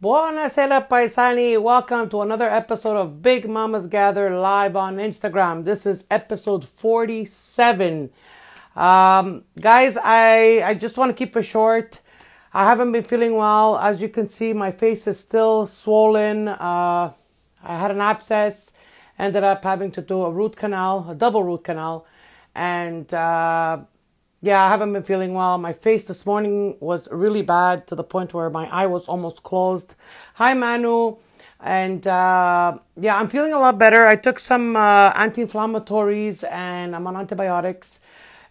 Buonasera paisani, welcome to another episode of Big Mamas Gather live on Instagram. This is episode 47. Guys, I just want to keep it short. I haven't been feeling well. As you can see, my face is still swollen. I had an abscess, ended up having to do a root canal, a double root canal. And yeah, I haven't been feeling well. My face this morning was really bad to the point where my eye was almost closed. Hi, Manu. And yeah, I'm feeling a lot better. I took some anti-inflammatories and I'm on antibiotics.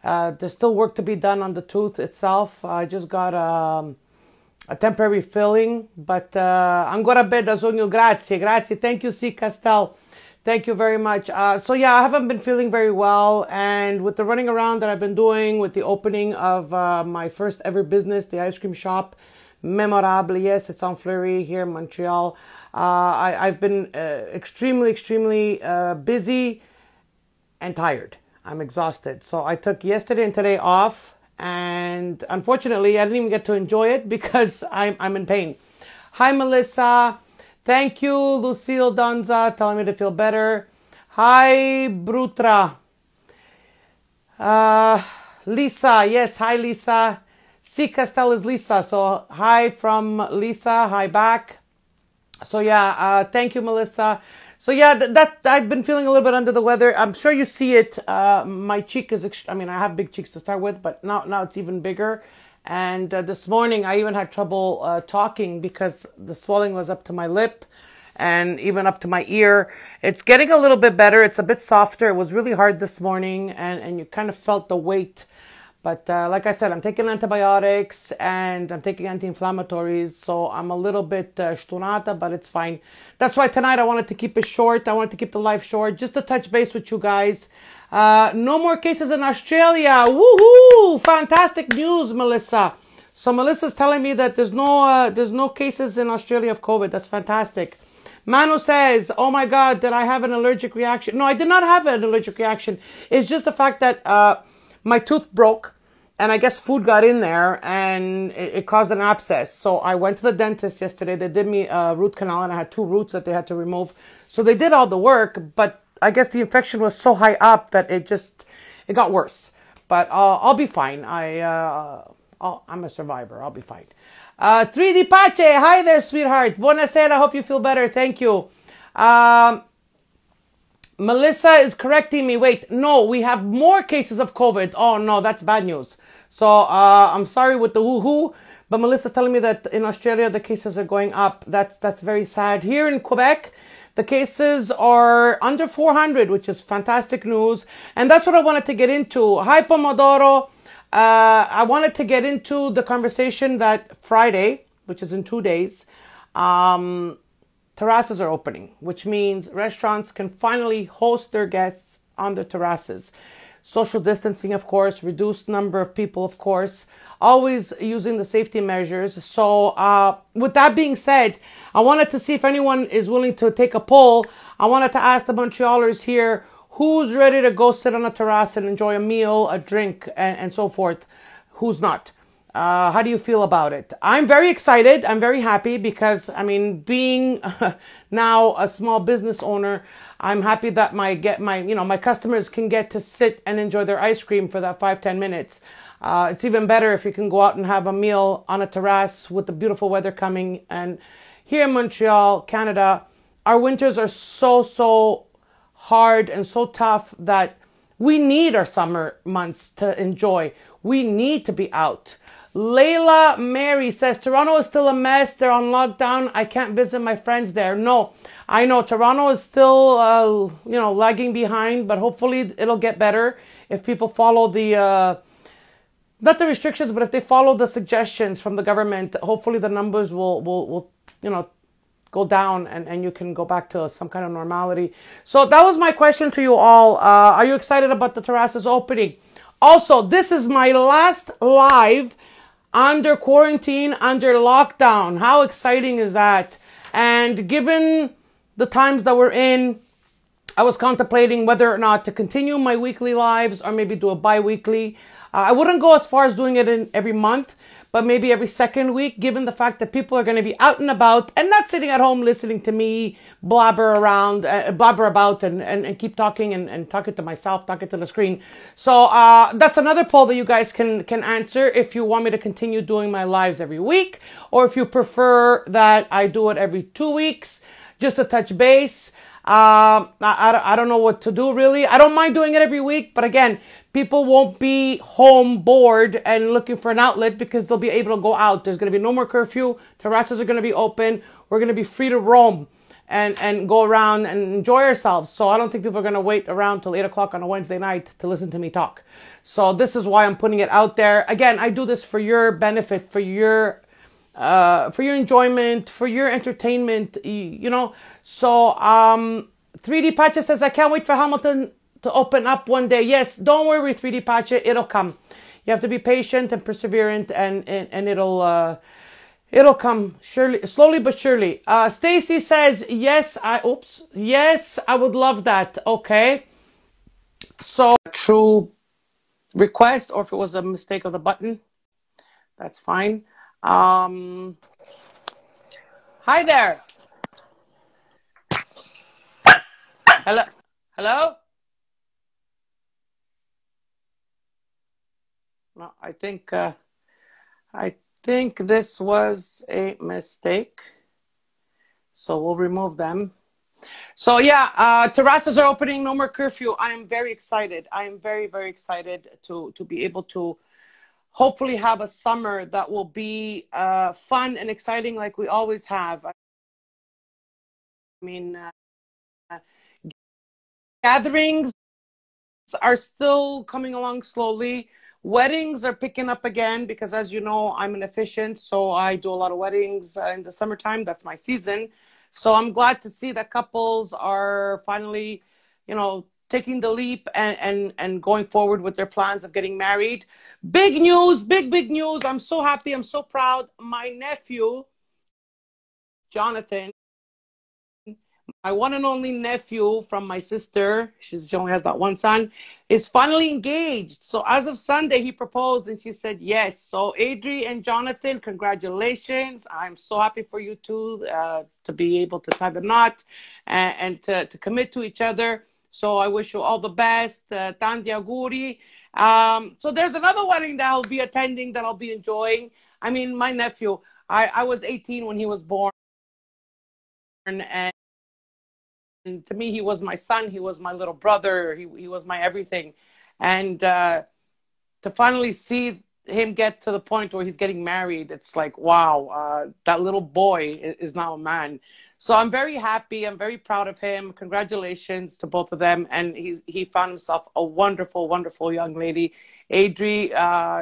There's still work to be done on the tooth itself. I just got a temporary filling, but ancora bene, sogno. Grazie. Thank you, C. Castel. Thank you very much. So yeah, I haven't been feeling very well. And with the running around that I've been doing, with the opening of my first ever business, the ice cream shop, Memorable, yes, it's on Fleury here in Montreal. I've been extremely busy and tired. I'm exhausted. So I took yesterday and today off. And unfortunately, I didn't even get to enjoy it because I'm in pain. Hi, Melissa. Thank you, Lucille Donza, telling me to feel better. Hi, Brutra. Lisa, yes, hi, Lisa. C. Castel is Lisa, so hi from Lisa, hi back. So yeah, thank you, Melissa. So yeah, that I've been feeling a little bit under the weather. I'm sure you see it. My cheek is, I have big cheeks to start with, but now it's even bigger. And this morning I even had trouble talking because the swelling was up to my lip and even up to my ear. It's getting a little bit better. It's a bit softer. It was really hard this morning and you kind of felt the weight. But like I said, I'm taking antibiotics and I'm taking anti-inflammatories. So I'm a little bit stunata, but it's fine. That's why tonight I wanted to keep it short. I wanted to keep the live short just to touch base with you guys. No more cases in Australia. Woohoo! Fantastic news, Melissa. So Melissa's telling me that there's no cases in Australia of COVID. That's fantastic. Manu says, oh my God, did I have an allergic reaction? No, I did not have an allergic reaction. It's just the fact that my tooth broke and I guess food got in there and it caused an abscess. So I went to the dentist yesterday. They did me a root canal and I had 2 roots that they had to remove. So they did all the work, but I guess the infection was so high up that it got worse. But I'll be fine. I'm a survivor. I'll be fine. 3D Pache, hi there, sweetheart. Buonasera. Hope you feel better. Thank you. Melissa is correcting me. Wait, no, we have more cases of COVID. Oh no, that's bad news. So I'm sorry with the woohoo, but Melissa's telling me that in Australia the cases are going up. That's very sad. Here in Quebec, the cases are under 400, which is fantastic news. And that's what I wanted to get into. Hi, Pomodoro. I wanted to get into the conversation that Friday, which is in 2 days, terraces are opening, which means restaurants can finally host their guests on their terraces. Social distancing, of course, reduced number of people, of course, always using the safety measures. So with that being said, I wanted to see if anyone is willing to take a poll. I wanted to ask the Montrealers here, who's ready to go sit on a terrace and enjoy a meal, a drink, and so forth? Who's not? How do you feel about it? I'm very excited. I'm very happy because, being now a small business owner, I'm happy that my customers can get to sit and enjoy their ice cream for that 5-10 minutes. It's even better if you can go out and have a meal on a terrace with the beautiful weather coming. And here in Montreal, Canada, our winters are so hard and so tough that we need our summer months to enjoy. We need to be out. Layla Mary says, Toronto is still a mess. They're on lockdown. I can't visit my friends there. No, I know Toronto is still, lagging behind, but hopefully it'll get better if people follow not the restrictions, but if they follow the suggestions from the government. Hopefully the numbers will go down and you can go back to some kind of normality. So that was my question to you all. Are you excited about the terraces opening? Also, this is my last live under quarantine, under lockdown. How exciting is that? And given the times that we're in, I was contemplating whether or not to continue my weekly lives or maybe do a bi-weekly. I wouldn't go as far as doing it in every month, but maybe every second week, given the fact that people are going to be out and about and not sitting at home listening to me blabber about and keep talking and talking to myself, talking to the screen. So that's another poll that you guys can answer if you want me to continue doing my lives every week, or if you prefer that I do it every 2 weeks, just to touch base. I don't know what to do really. I don't mind doing it every week, but again, people won't be home bored and looking for an outlet because they'll be able to go out. There's going to be no more curfew. Terraces are going to be open. We're going to be free to roam and go around and enjoy ourselves. So I don't think people are going to wait around till 8 o'clock on a Wednesday night to listen to me talk. So this is why I'm putting it out there. Again, I do this for your benefit, for your enjoyment, for your entertainment, you know. So 3D Patcha says, I can't wait for Hamilton to open up one day. Yes, don't worry, 3D Patcha, it'll come. You have to be patient and perseverant, and it'll come surely, slowly but surely. Stacy says, yes, I would love that. Okay, so true request, or if it was a mistake of the button, that's fine. Hi there. Hello. Hello. No, I think this was a mistake. So we'll remove them. So yeah, terraces are opening. No more curfew. I am very excited. I am very, very excited to be able to hopefully have a summer that will be fun and exciting like we always have. I mean, gatherings are still coming along slowly. Weddings are picking up again because, as you know, I'm an efficient, so I do a lot of weddings in the summertime. That's my season. So I'm glad to see that couples are finally, you know, taking the leap and going forward with their plans of getting married. Big news, big news. I'm so happy. I'm so proud. My nephew, Jonathan, my one and only nephew from my sister, she only has that one son, is finally engaged. So as of Sunday, he proposed and she said yes. So Adri and Jonathan, congratulations. I'm so happy for you two to be able to tie the knot and to commit to each other. So I wish you all the best. Tanti auguri. So there's another wedding that I'll be attending that I'll be enjoying. I mean, my nephew, I was 18 when he was born, and to me, he was my son. He was my little brother. He was my everything. And to finally see him get to the point where he's getting married, it's like, wow, that little boy is now a man. So I'm very happy. I'm very proud of him. Congratulations to both of them. And he found himself a wonderful, wonderful young lady. Adri,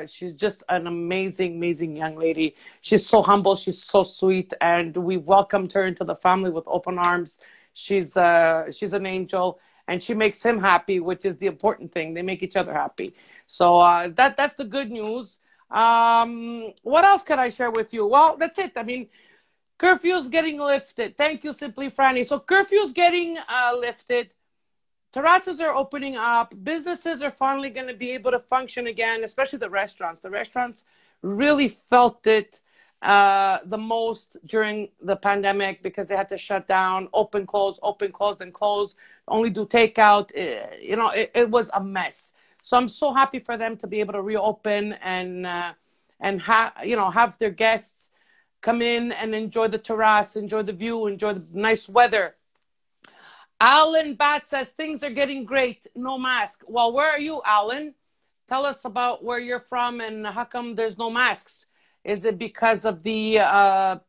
she's just an amazing young lady. She's so humble. She's so sweet. And we welcomed her into the family with open arms. She's an angel, and she makes him happy, which is the important thing. They make each other happy. So that's the good news. What else can I share with you? Well, that's it. I mean, curfew's getting lifted. Thank you, Simply Franny. So curfew's getting lifted. Terraces are opening up. Businesses are finally going to be able to function again, especially the restaurants. The restaurants really felt it the most during the pandemic because they had to shut down, open, close, then close, only do takeout. You know, it was a mess. So I'm so happy for them to be able to reopen and have their guests come in and enjoy the terrace, enjoy the view, enjoy the nice weather. Alan Bat says things are getting great. No mask. Well, where are you, Alan? Tell us about where you're from and how come there's no masks. Is it because of the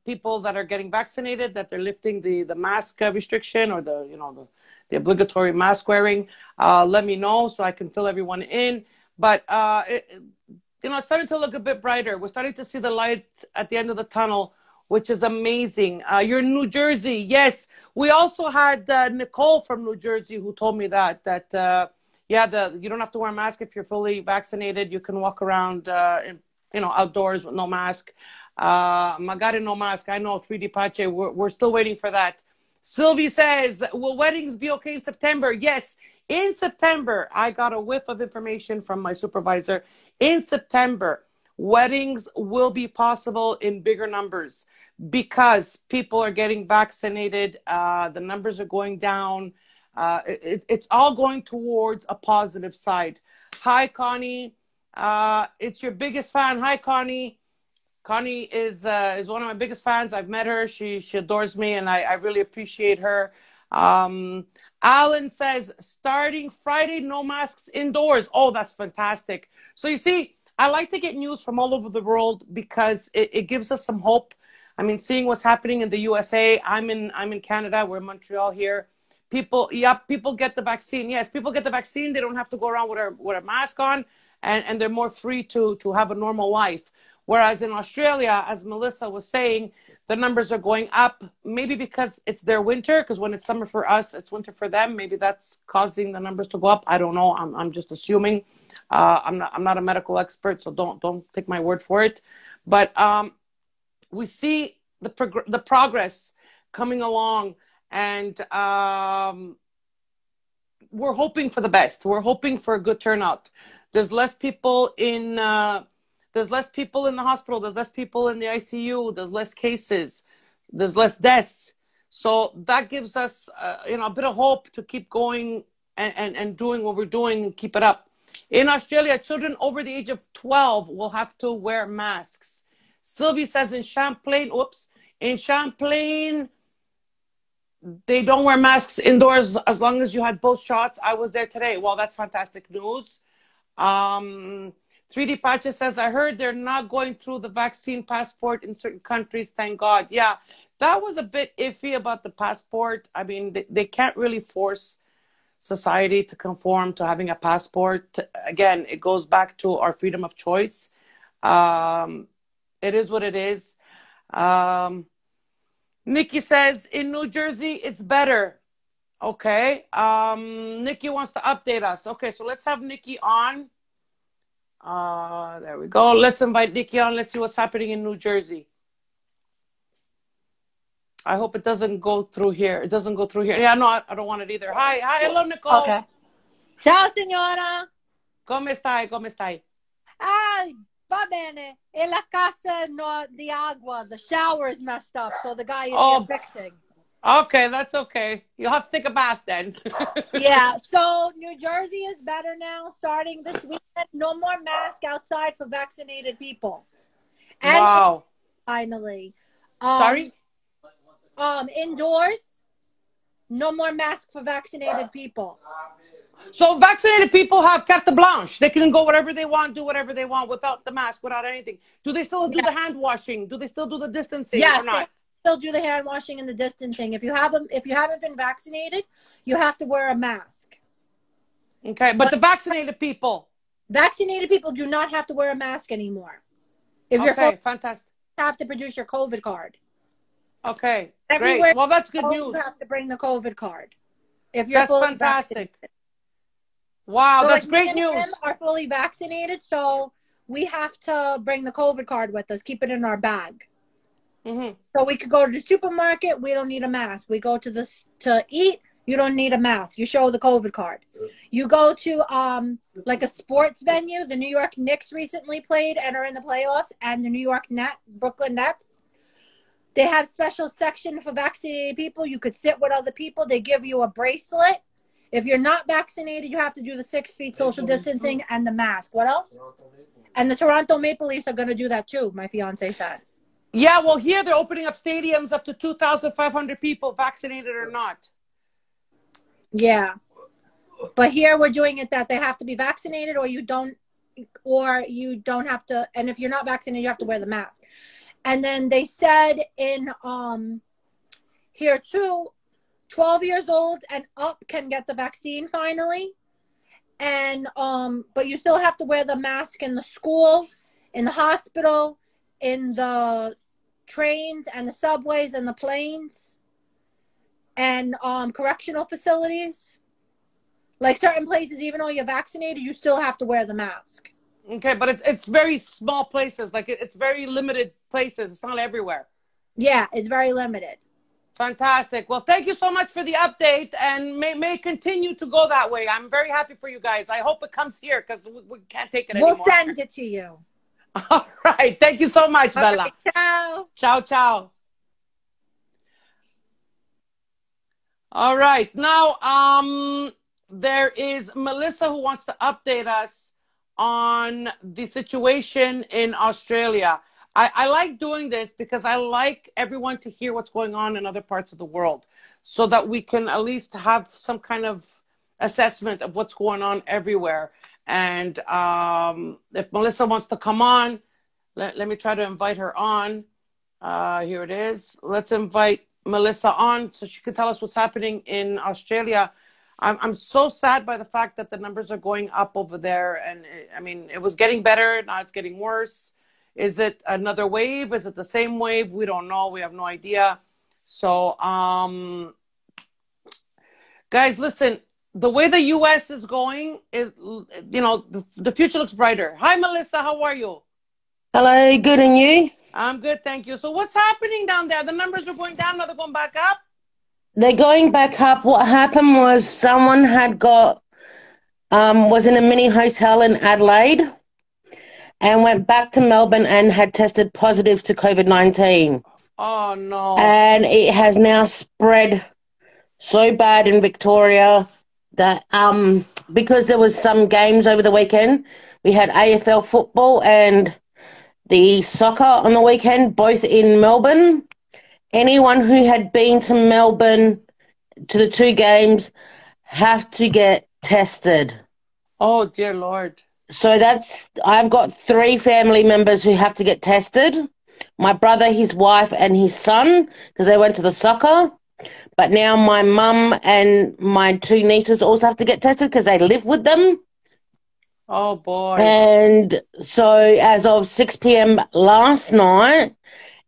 people that are getting vaccinated that they're lifting the mask restriction or the obligatory mask wearing? Let me know so I can fill everyone in. But it's starting to look a bit brighter. We're starting to see the light at the end of the tunnel, which is amazing. You're in New Jersey. Yes. We also had Nicole from New Jersey who told me that you don't have to wear a mask if you're fully vaccinated. You can walk around outdoors with no mask. Magari no mask. I know 3D Pache. We're still waiting for that. Sylvie says, will weddings be okay in September? Yes. In September, I got a whiff of information from my supervisor. In September, weddings will be possible in bigger numbers because people are getting vaccinated. The numbers are going down. It's all going towards a positive side. Hi, Connie. It's your biggest fan. Hi, Connie. Connie is one of my biggest fans. I've met her. She adores me, and I really appreciate her. Alan says, starting Friday, no masks indoors. Oh, that's fantastic. So you see, I like to get news from all over the world because it gives us some hope. I mean, seeing what's happening in the USA. I'm in Canada. We're in Montreal here. People get the vaccine. Yes, people get the vaccine. They don't have to go around with a mask on, and they're more free to have a normal life. Whereas in Australia, as Melissa was saying, the numbers are going up, maybe because it's their winter, because when it's summer for us, it's winter for them. Maybe that's causing the numbers to go up. I don't know. I'm just assuming. I'm not a medical expert, so don't take my word for it. But we see the progress coming along, and we're hoping for the best. We're hoping for a good turnout. There's less people in the hospital. There's less people in the ICU. There's less cases. There's less deaths. So that gives us, a bit of hope to keep going and doing what we're doing and keep it up. In Australia, children over the age of 12 will have to wear masks. Sylvie says in Champlain, they don't wear masks indoors as long as you had both shots. I was there today. Well, that's fantastic news. 3D Pacha says, I heard they're not going through the vaccine passport in certain countries. Thank God. Yeah, that was a bit iffy about the passport. I mean, they can't really force society to conform to having a passport. Again, it goes back to our freedom of choice. It is what it is. Nikki says, in New Jersey, it's better. Okay. Nikki wants to update us. Okay, so let's have Nikki on. There we go. Let's invite Nikki on. Let's see what's happening in New Jersey. I hope it doesn't go through here. It doesn't go through here. Yeah, no, I don't want it either. Hi, hello, Nicole. Okay. Ciao, signora. Come stai? Come stai? Ah, va bene. E la casa no di agua. The shower is messed up, so the guy is here fixing. Okay, that's okay. You'll have to take a bath then. Yeah, so New Jersey is better now. Starting this weekend, no more mask outside for vaccinated people. And wow. Finally. Sorry? Indoors, no more mask for vaccinated people. So vaccinated people have carte blanche. They can go wherever they want, do whatever they want without the mask, without anything. Do they still do the hand washing? Do they still do the distancing or not? Still do the hand washing and the distancing. If you haven't been vaccinated, you have to wear a mask. Okay, but the vaccinated people do not have to wear a mask anymore. If you're fantastic, you have to produce your COVID card. Okay, great. Well, that's good news. You have to bring the COVID card. If you're that's fantastic. Wow, so that's great news. Are fully vaccinated, so we have to bring the COVID card with us. Keep it in our bag. Mm-hmm. So we could go to the supermarket. We don't need a mask. We go to eat. You don't need a mask. You show the COVID card. You go to like a sports venue. The New York Knicks recently played and are in the playoffs, and the New York Brooklyn Nets. They have special section for vaccinated people. You could sit with other people. They give you a bracelet. If you're not vaccinated, you have to do the 6 feet social distancing and the mask. What else? And the Toronto Maple Leafs are going to do that too, my fiance said. Yeah, well, here they're opening up stadiums up to 2,500 people, vaccinated or not. Yeah. But here we're doing it that they have to be vaccinated or you don't have to. And if you're not vaccinated, you have to wear the mask. And then they said in here too, 12 years old and up can get the vaccine finally. And but you still have to wear the mask in the school, in the hospital, in the trains and the subways and the planes, and correctional facilities. Like certain places, even though you're vaccinated, you still have to wear the mask. Okay, but it's very small places. Like it's very limited places. It's not everywhere. Yeah, it's very limited. Fantastic. Well, thank you so much for the update, and may continue to go that way. I'm very happy for you guys. I hope it comes here because we can't take it We'll anymore. send it to you. All right. Thank you so much, All Bella. right, ciao. Ciao, ciao. All right. Now, there is Melissa who wants to update us on the situation in Australia. I like doing this because I like everyone to hear what's going on in other parts of the world so that we can at least have some kind of assessment of what's going on everywhere. And if Melissa wants to come on, let me try to invite her on. Here it is. Let's invite Melissa on so she can tell us what's happening in Australia. I'm so sad by the fact that the numbers are going up over there. And I mean, it was getting better. Now it's getting worse. Is it another wave? Is it the same wave? We don't know. We have no idea. So, guys, listen, the way the U.S. is going, the future looks brighter. Hi, Melissa. How are you? Hello, good, and you? I'm good, thank you. So what's happening down there? The numbers are going down, now they're going back up? They're going back up. What happened was someone had was in a mini hotel in Adelaide and went back to Melbourne and had tested positive to COVID-19. Oh, no. And it has now spread so bad in Victoria that because there was some games over the weekend, we had AFL football and the soccer on the weekend, both in Melbourne. Anyone who had been to Melbourne to the two games have to get tested. Oh, dear Lord. So I've got 3 family members who have to get tested. My brother, his wife, and his son, because they went to the soccer. But now my mum and my 2 nieces also have to get tested because they live with them. Oh, boy. And so as of 6 p.m. last night,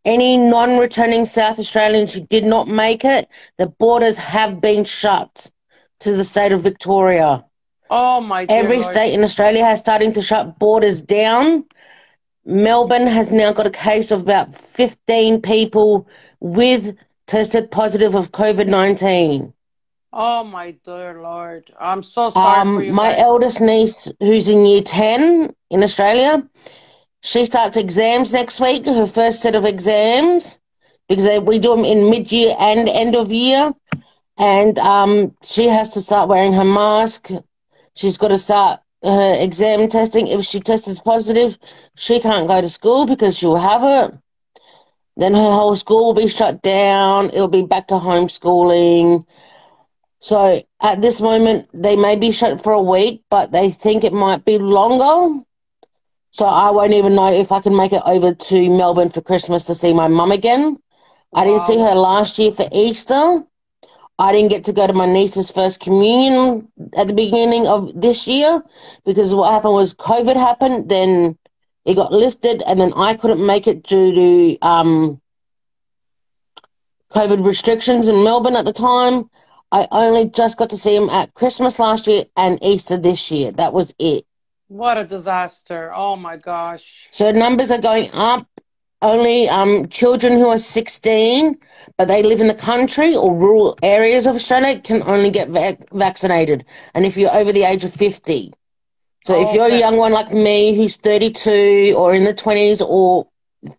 any non-returning South Australians who did not make it, the borders have been shut to the state of Victoria. Oh, my dear Every Lord. state in Australia has starting to shut borders down. Melbourne has now got a case of about 15 people with tested positive of COVID-19. Oh, my dear Lord. I'm so sorry for you My guys. eldest niece, who's in year 10 in Australia, she starts exams next week, her first set of exams, because we do them in mid-year and end of year. And she has to start wearing her mask. She's got to start her exam testing. If she tests positive, she can't go to school because she'll have it. Then her whole school will be shut down. It'll be back to homeschooling. So at this moment, they may be shut for a week, but they think it might be longer. So I won't even know if I can make it over to Melbourne for Christmas to see my mum again. I didn't see her last year for Easter. I didn't get to go to my niece's first communion at the beginning of this year because what happened was COVID happened, then it got lifted, and then I couldn't make it due to COVID restrictions in Melbourne at the time. I only just got to see him at Christmas last year and Easter this year. That was it. What a disaster. Oh, my gosh. So numbers are going up. Only children who are 16, but they live in the country or rural areas of Australia can only get vaccinated. And if you're over the age of 50. So if you're a young one like me who's 32 or in the 20s or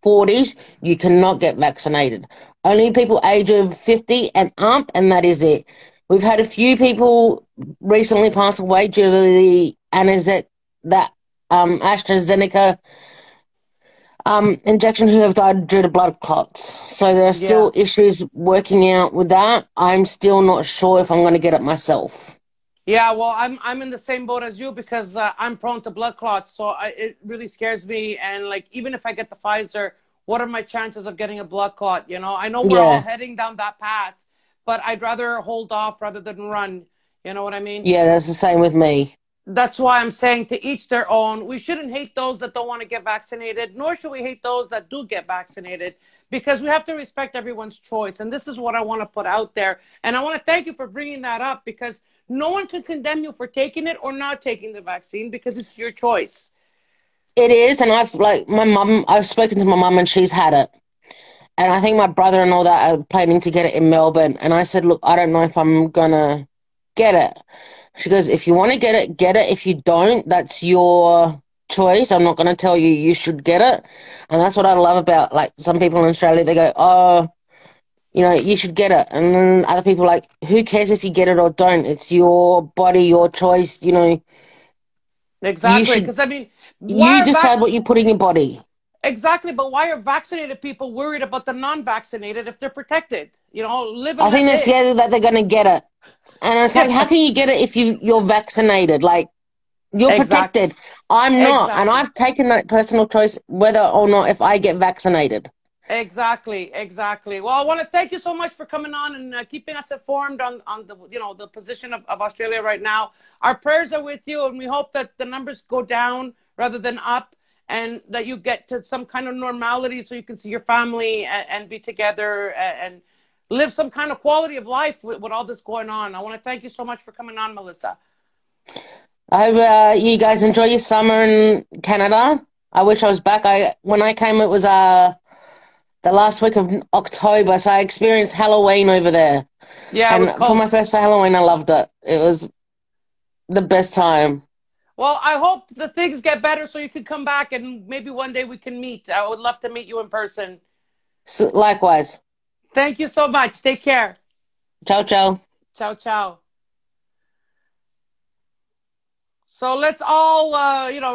40s, you cannot get vaccinated. Only people age of 50 and up, and that is it. We've had a few people recently pass away due to the AstraZeneca injection who have died due to blood clots. So there are still issues working out with that. I'm still not sure if I'm going to get it myself. Yeah, well, I'm in the same boat as you because I'm prone to blood clots, so it really scares me. And like, even if I get the Pfizer, what are my chances of getting a blood clot? You know, I know we're all heading down that path, but I'd rather hold off rather than run. You know what I mean? Yeah, that's the same with me. That's why I'm saying to each their own. We shouldn't hate those that don't want to get vaccinated, nor should we hate those that do get vaccinated, because we have to respect everyone's choice. And this is what I want to put out there. And I want to thank you for bringing that up, because no one can condemn you for taking it or not taking the vaccine, because it's your choice. It is. And I've spoken to my mum and she's had it. And I think my brother and all that are planning to get it in Melbourne. And I said, look, I don't know if I'm going to get it. She goes, if you want to get it, get it. If you don't, that's your choice. I'm not going to tell you you should get it. And that's what I love about, like, some people in Australia, they go, oh, you know, you should get it. And then other people are like, who cares if you get it or don't? It's your body, your choice. You know, you Exactly. should, Because, I mean, you why are decide what you put in your body. exactly, but why are vaccinated people worried about the non-vaccinated if they're protected? You know, live and I let think they're live. scared that they're going to get it. And it's like, how can you get it if you're vaccinated? Like, you're Exactly. protected. I'm not. And Exactly. I've taken that personal choice whether or not if I get vaccinated. Exactly, exactly. Well, I want to thank you so much for coming on and keeping us informed on the the position of Australia right now. Our prayers are with you, and we hope that the numbers go down rather than up, and that you get to some kind of normality so you can see your family and be together and live some kind of quality of life with all this going on. I want to thank you so much for coming on, Melissa. I hope you guys enjoy your summer in Canada. I wish I was back. When I came, it was the last week of October, so I experienced Halloween over there. Yeah, it was And for cold. my first for Halloween, I loved it. It was the best time. Well, I hope the things get better so you can come back and maybe one day we can meet. I would love to meet you in person. So, likewise. Thank you so much. Take care. Ciao, ciao. Ciao, ciao. So let's all,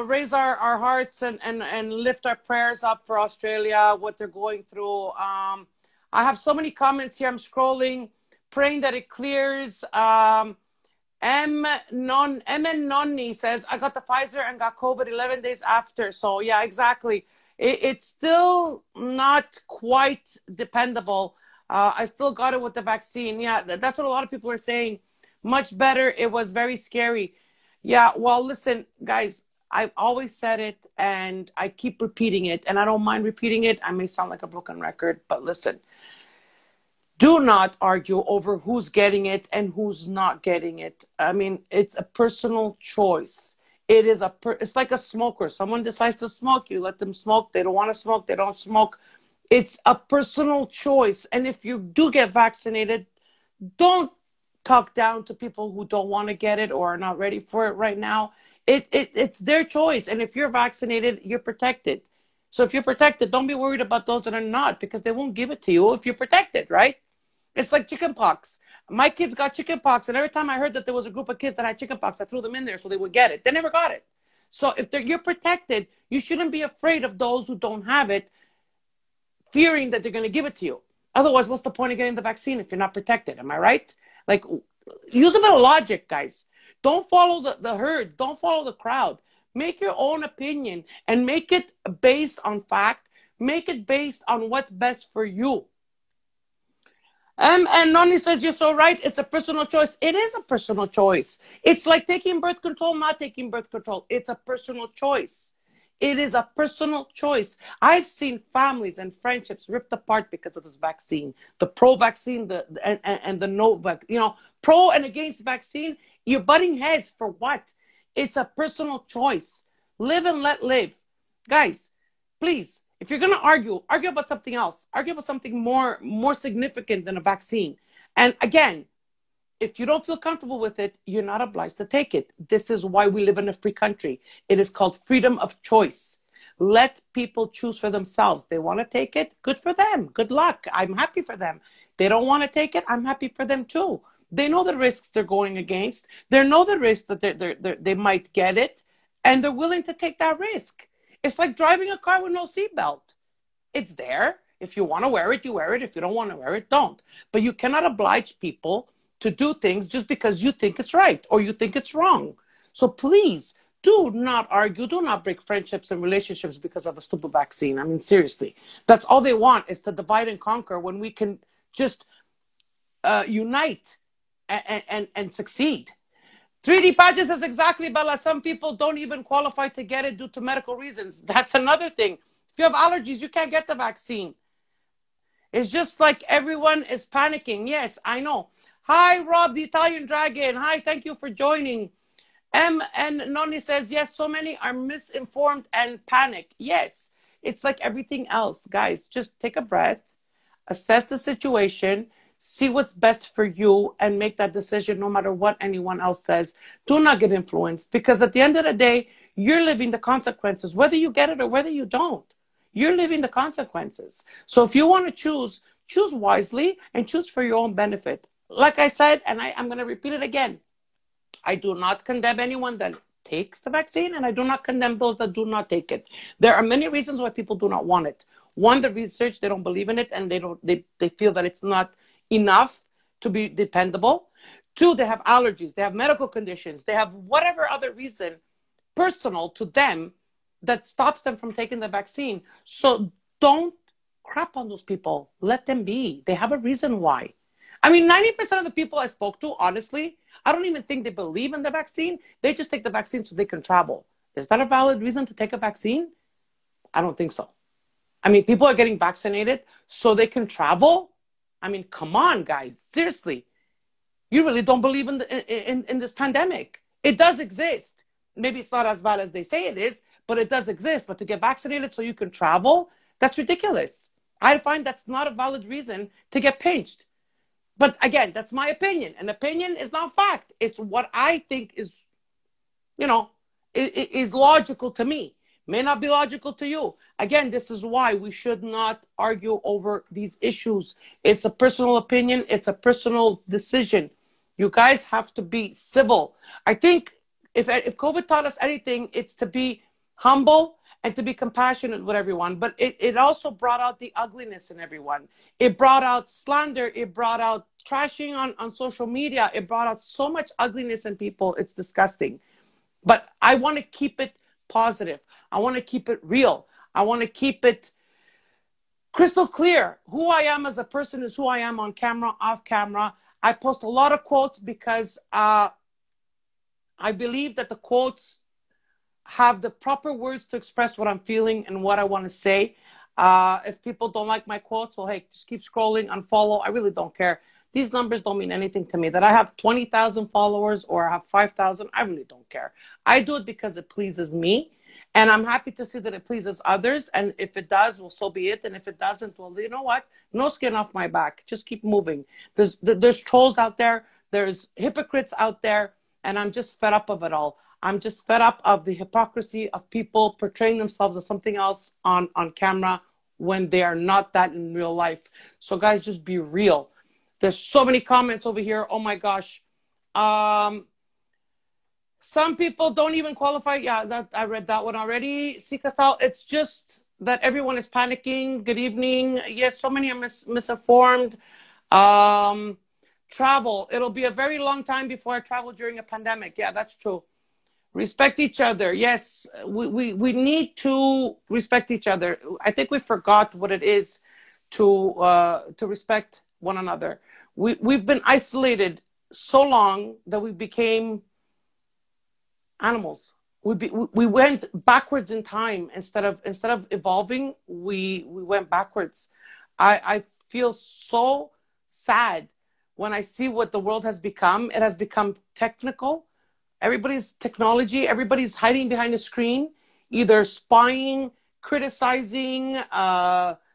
raise our hearts and lift our prayers up for Australia, what they're going through. I have so many comments here. I'm scrolling, praying that it clears. M. Nonni says, I got the Pfizer and got COVID 11 days after. So, yeah, exactly. It's still not quite dependable. I still got it with the vaccine. Yeah, that's what a lot of people are saying. Much better. It was very scary. Yeah, well, listen, guys, I've always said it and I keep repeating it, and I don't mind repeating it. I may sound like a broken record, but listen, do not argue over who's getting it and who's not getting it. I mean, it's a personal choice. It's like a smoker. Someone decides to smoke, you let them smoke. They don't want to smoke, they don't smoke. It's a personal choice. And if you do get vaccinated, don't talk down to people who don't want to get it or are not ready for it right now. It's their choice. And if you're vaccinated, you're protected. So if you're protected, don't be worried about those that are not, because they won't give it to you if you're protected, right? It's like chicken pox. My kids got chicken pox, and every time I heard that there was a group of kids that had chicken pox, I threw them in there so they would get it. They never got it. So if you're protected, you shouldn't be afraid of those who don't have it, fearing that they're going to give it to you. Otherwise, what's the point of getting the vaccine if you're not protected? Am I right? Like, use a bit of logic, guys. Don't follow the herd. Don't follow the crowd. Make your own opinion and make it based on fact. Make it based on what's best for you. And Noni says, you're so right. It's a personal choice. It is a personal choice. It's like taking birth control, not taking birth control. It's a personal choice. It is a personal choice. I've seen families and friendships ripped apart because of this vaccine. The pro-vaccine, and the no-vaccine. Pro and against vaccine, you're butting heads for what? It's a personal choice. Live and let live. Guys, please, if you're going to argue about something else. Argue about something more significant than a vaccine. And again, if you don't feel comfortable with it, you're not obliged to take it. This is why we live in a free country. It is called freedom of choice. Let people choose for themselves. They want to take it, good for them. Good luck. I'm happy for them. They don't want to take it, I'm happy for them too. They know the risks they're going against. They know the risks that they might get it, and they're willing to take that risk. It's like driving a car with no seatbelt. It's there. If you want to wear it, you wear it. If you don't want to wear it, don't. But you cannot oblige people to do things just because you think it's right or you think it's wrong. So please do not argue. Do not break friendships and relationships because of a stupid vaccine. I mean, seriously. That's all they want, is to divide and conquer when we can just unite and succeed. 3D Pageant says, exactly, Bella. Some people don't even qualify to get it due to medical reasons. That's another thing. If you have allergies, you can't get the vaccine. It's just like everyone is panicking. Yes, I know. Hi, Rob, the Italian Dragon. Hi, thank you for joining. And Noni says, yes, so many are misinformed and panic. Yes, it's like everything else. Guys, just take a breath. assess the situation, see what's best for you, and make that decision no matter what anyone else says. Do not get influenced, because at the end of the day, you're living the consequences, whether you get it or whether you don't. You're living the consequences. So if you want to choose, choose wisely and choose for your own benefit. Like I said, and I'm going to repeat it again, I do not condemn anyone that takes the vaccine, and I do not condemn those that do not take it. There are many reasons why people do not want it. One, the research, they don't believe in it, and they feel that it's not enough to be dependable. Two, they have allergies, they have medical conditions, they have whatever other reason personal to them that stops them from taking the vaccine. So don't crap on those people. Let them be. They have a reason why. I mean, 90% of the people I spoke to, honestly, I don't even think they believe in the vaccine. They just take the vaccine so they can travel. Is that a valid reason to take a vaccine? I don't think so. I mean, people are getting vaccinated so they can travel. I mean, come on, guys. Seriously. You really don't believe in this pandemic. It does exist. Maybe it's not as bad as they say it is, but it does exist. But to get vaccinated so you can travel, that's ridiculous. I find that's not a valid reason to get pinched. But again, that's my opinion. An opinion is not fact. It's what I think is, is logical to me. May not be logical to you. Again, this is why we should not argue over these issues. It's a personal opinion. It's a personal decision. You guys have to be civil. I think if COVID taught us anything, it's to be humble and to be compassionate with everyone. But it also brought out the ugliness in everyone. It brought out slander. It brought out trashing on social media. It brought out so much ugliness in people. It's disgusting. But I want to keep it positive. I want to keep it real. I want to keep it crystal clear. Who I am as a person is who I am on camera, off camera. I post a lot of quotes because I believe that the quotes have the proper words to express what I'm feeling and what I want to say. If people don't like my quotes, well, hey, just keep scrolling, unfollow. I really don't care. These numbers don't mean anything to me. That I have 20,000 followers or I have 5,000, I really don't care. I do it because it pleases me. And I'm happy to see that it pleases others. And if it does, well, so be it. And if it doesn't, well, you know what? No skin off my back. Just keep moving. There's trolls out there. There's hypocrites out there. And I'm just fed up of it all. I'm just fed up of the hypocrisy of people portraying themselves as something else on camera when they are not that in real life. So guys, just be real. There's so many comments over here. Oh my gosh. Some people don't even qualify. Yeah, that I read that one already. Sikastal, it's just that everyone is panicking. Good evening. Yes, so many are misinformed. Travel. It'll be a very long time before I travel during a pandemic. Yeah, that's true. Respect each other. Yes, we need to respect each other. I think we forgot what it is to respect one another. We've been isolated so long that we became animals. We went backwards in time instead of evolving. We went backwards. I feel so sad when I see what the world has become. It has become technical. Everybody's technology. Everybody's hiding behind a screen, either spying, criticizing,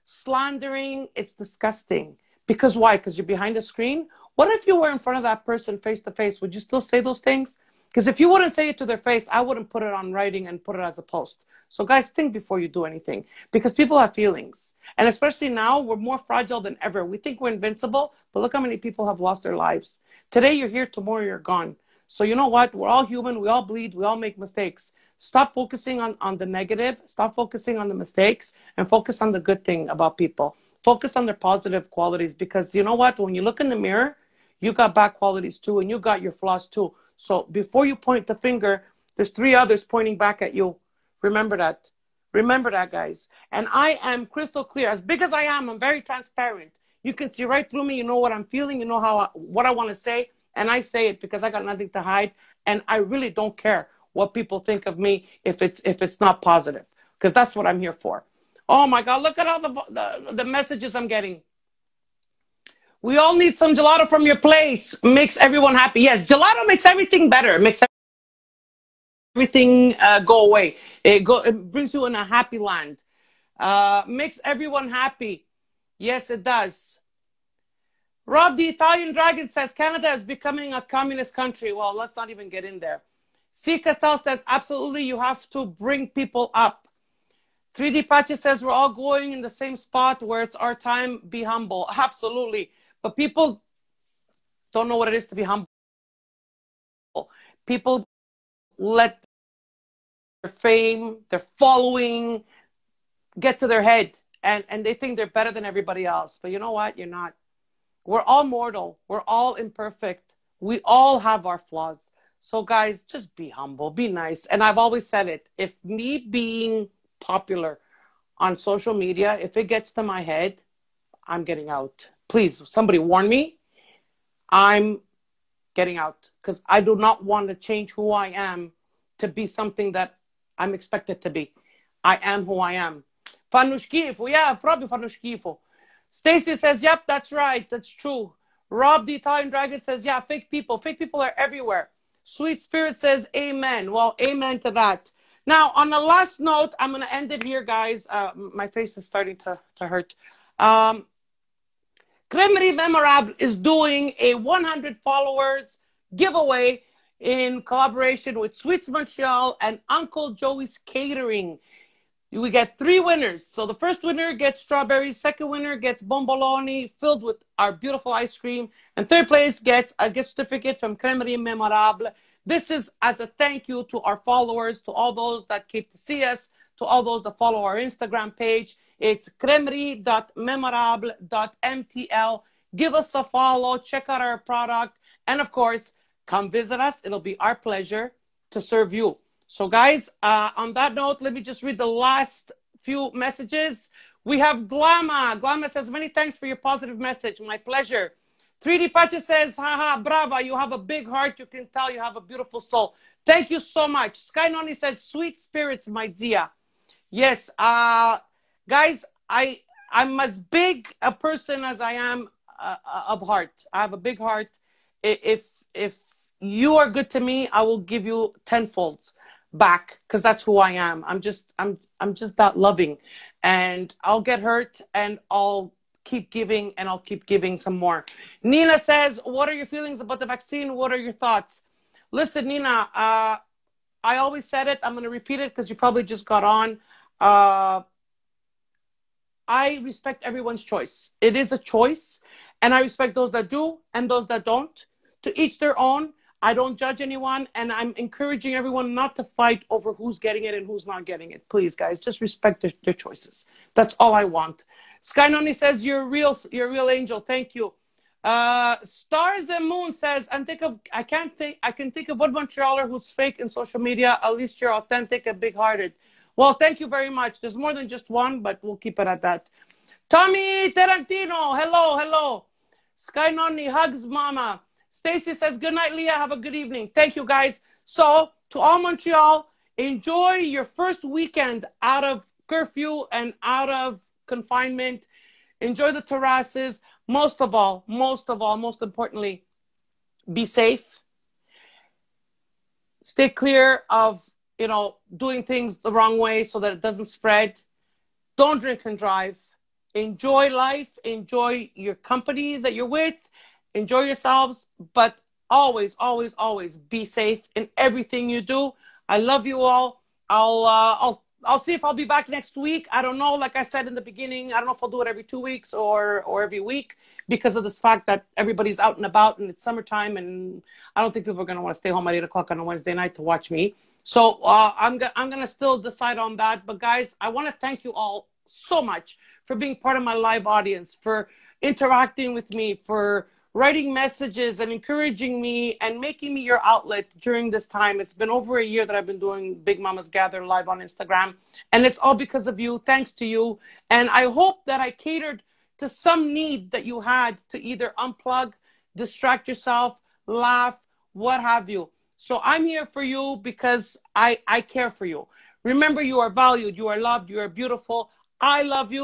slandering. It's disgusting. Because why? Because you're behind a screen. What if you were in front of that person face to face? Would you still say those things? Because if you wouldn't say it to their face, I wouldn't put it on writing and put it as a post. So guys, think before you do anything, because people have feelings. And especially now, we're more fragile than ever. We think we're invincible, but look how many people have lost their lives. Today you're here, tomorrow you're gone. So you know what? We're all human. We all bleed. We all make mistakes. Stop focusing on the negative. Stop focusing on the mistakes and focus on the good thing about people. Focus on their positive qualities, because you know what? When you look in the mirror, you got bad qualities too, and you got your flaws too. So before you point the finger, there's 3 others pointing back at you. Remember that. Remember that, guys. And I am crystal clear. As big as I am, I'm very transparent. You can see right through me. You know what I'm feeling. You know what I want to say. And I say it because I got nothing to hide. And I really don't care what people think of me if it's not positive, because that's what I'm here for. Oh my God, look at all the messages I'm getting. We all need some gelato from your place. Makes everyone happy. Yes, gelato makes everything better. It makes everything go away. It brings you in a happy land. Makes everyone happy. Yes, it does. Rob the Italian Dragon says Canada is becoming a communist country. Well, let's not even get in there. C. Castel says, absolutely, you have to bring people up. 3D Pachi says, we're all going in the same spot where it's our time. Be humble. Absolutely. But people don't know what it is to be humble. People let their fame, their following get to their head, and they think they're better than everybody else. But you know what? You're not. We're all mortal. We're all imperfect. We all have our flaws. So guys, just be humble, be nice. And I've always said it. If me being popular on social media, if it gets to my head, I'm getting out. Please, somebody warn me. I'm getting out because I do not want to change who I am to be something that I'm expected to be. I am who I am. Fanno schifo. Yeah, proprio fanno schifo. Stacy says, yep, that's right. That's true. Rob the Italian Dragon says, yeah, fake people. Fake people are everywhere. Sweet Spirit says, amen. Well, amen to that. Now, on the last note, I'm going to end it here, guys. My face is starting to hurt. Cremerie Memorable is doing a 100 followers giveaway in collaboration with Sweets Montreal and Uncle Joey's Catering. We get 3 winners. So the first winner gets strawberries, second winner gets bomboloni filled with our beautiful ice cream, and third place gets a gift certificate from Cremerie Memorable. This is as a thank you to our followers, to all those that came to see us, to all those that follow our Instagram page. It's cremerie.memorable.mtl. Give us a follow, check out our product, and of course, come visit us. It'll be our pleasure to serve you. So guys, on that note, let me just read the last few messages. We have Glama. Glama says, many thanks for your positive message. My pleasure. 3D Pacha says, haha, brava, you have a big heart. You can tell you have a beautiful soul. Thank you so much. Sky Noni says, sweet spirits, my dear. Yes, guys, I'm as big a person as I am of heart. I have a big heart. If you are good to me, I will give you tenfold back because that's who I am. I'm just that loving, and I'll get hurt and I'll keep giving and I'll keep giving some more. Nina says, what are your feelings about the vaccine? What are your thoughts? Listen, Nina, I always said it. I'm going to repeat it because you probably just got on. I respect everyone's choice. It is a choice, and I respect those that do and those that don't. To each their own. I don't judge anyone, and I'm encouraging everyone not to fight over who's getting it and who's not getting it. Please, guys, just respect their choices. That's all I want. Sky Noni says, you're a real angel. Thank you. Stars and Moon says, I can think of one Montrealer who's fake in social media. At least you're authentic and big-hearted. Well, thank you very much. There's more than just one, but we'll keep it at that. Tommy Tarantino, hello. Sky Noni, hugs mama. Stacy says, good night, Leah. Have a good evening. Thank you, guys. So, to all Montreal, enjoy your first weekend out of curfew and out of confinement. Enjoy the terraces. Most importantly, be safe. Stay clear of, doing things the wrong way so that it doesn't spread. Don't drink and drive. Enjoy life. Enjoy your company that you're with. Enjoy yourselves, but always be safe in everything you do. I love you all. I'll see if I'll be back next week. I don't know. Like I said in the beginning, I don't know if I'll do it every 2 weeks or every week because of this fact that everybody's out and about and it's summertime, and I don't think people are going to want to stay home at 8 o'clock on a Wednesday night to watch me. So I'm going to still decide on that. But guys, I want to thank you all so much for being part of my live audience, for interacting with me, for writing messages and encouraging me and making me your outlet during this time. It's been over a year that I've been doing Big Mamas Gather live on Instagram, and it's all because of you. Thanks to you. And I hope that I catered to some need that you had to either unplug, distract yourself, laugh, what have you. So I'm here for you because I care for you. Remember, you are valued, you are loved, you are beautiful. I love you.